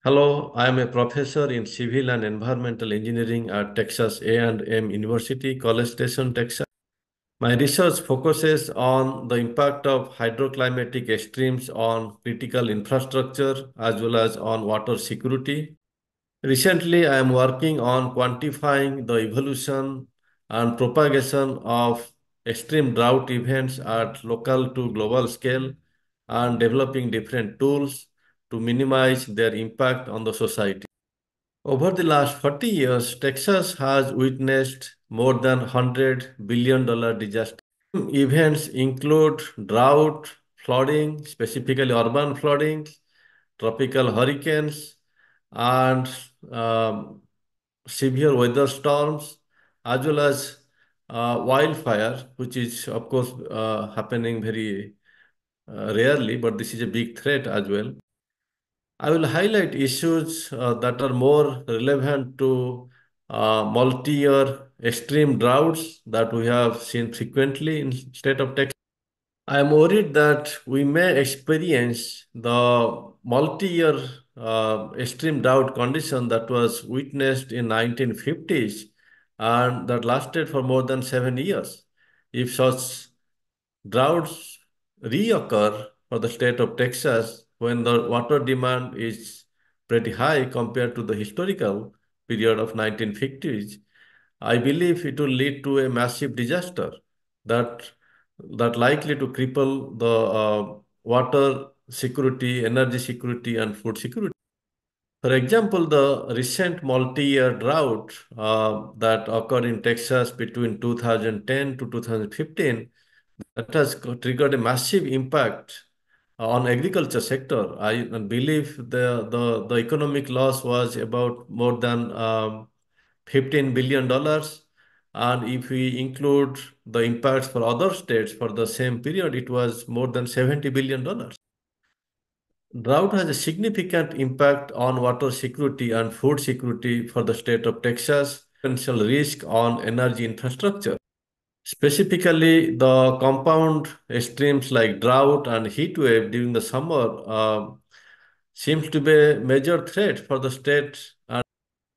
Hello, I am a professor in civil and environmental engineering at Texas A&M University, College Station, Texas. My research focuses on the impact of hydroclimatic extremes on critical infrastructure as well as on water security. Recently, I am working on quantifying the evolution and propagation of extreme drought events at local to global scale and developing different tools to minimize their impact on the society. Over the last 40 years, Texas has witnessed more than $100 billion disasters. Events include drought, flooding, specifically urban flooding, tropical hurricanes, and um, severe weather storms, as well as wildfire, which is, of course, happening very rarely, but this is a big threat as well. I will highlight issues that are more relevant to multi-year extreme droughts that we have seen frequently in state of Texas. I am worried that we may experience the multi-year extreme drought condition that was witnessed in 1950s and that lasted for more than 7 years. If such droughts reoccur for the state of Texas when the water demand is pretty high compared to the historical period of 1950s. I believe it will lead to a massive disaster that likely to cripple the water security, energy security, and food security. For example, the recent multi-year drought that occurred in Texas between 2010 to 2015 that has triggered a massive impact on agriculture sector. I believe the economic loss was about more than $15 billion. And if we include the impacts for other states for the same period, it was more than $70 billion. Drought has a significant impact on water security and food security for the state of Texas, potential risk on energy infrastructure. Specifically, the compound extremes like drought and heat wave during the summer seems to be a major threat for the state. And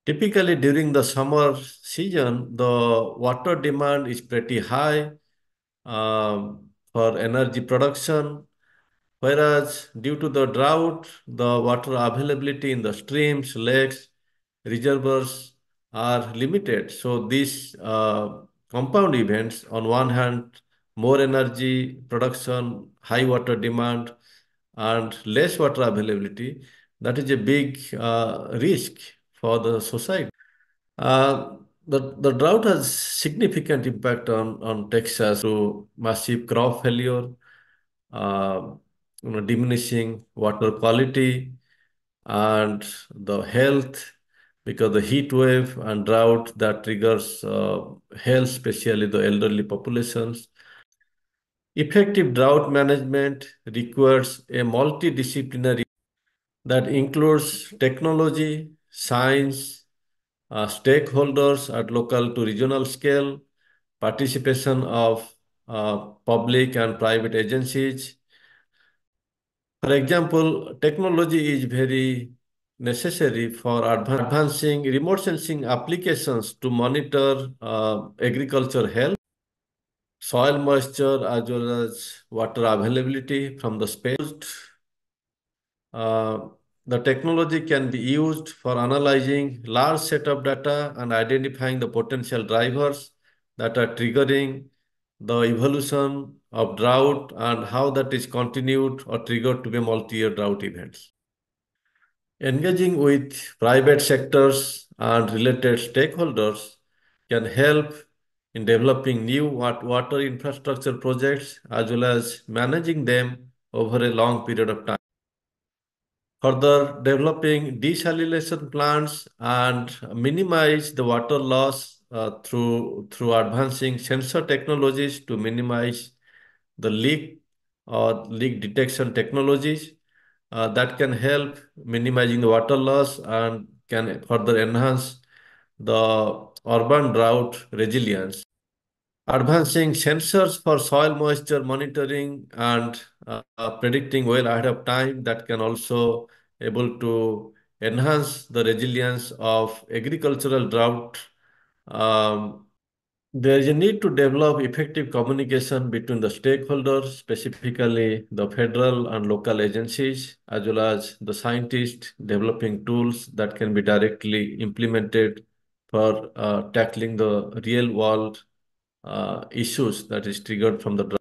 typically, during the summer season, the water demand is pretty high for energy production. Whereas due to the drought, the water availability in the streams, lakes, reservoirs are limited. So these compound events, on one hand, more energy production, high water demand, and less water availability, that is a big risk for the society. The drought has significant impact on Texas through massive crop failure, uh, diminishing water quality and the health because the heat wave and drought that triggers health, especially the elderly populations. Effective drought management requires a multidisciplinary that includes technology, science, stakeholders at local to regional scale, participation of public and private agencies. For example, technology is very necessary for advancing remote sensing applications to monitor agriculture health, soil moisture, as well as water availability from the space. Uh, the technology can be used for analyzing large set of data and identifying the potential drivers that are triggering the evolution of drought and how that is continued or triggered to be multi-year drought events. Engaging with private sectors and related stakeholders can help in developing new water infrastructure projects as well as managing them over a long period of time. Further, developing desalination plants and minimize the water loss through advancing sensor technologies to minimize the leak or leak detection technologies that can help minimizing the water loss and can further enhance the urban drought resilience. Advancing sensors for soil moisture monitoring and predicting well ahead of time that can also able to enhance the resilience of agricultural drought. Um, there is a need to develop effective communication between the stakeholders, specifically the federal and local agencies, as well as the scientists developing tools that can be directly implemented for tackling the real world issues that is triggered from the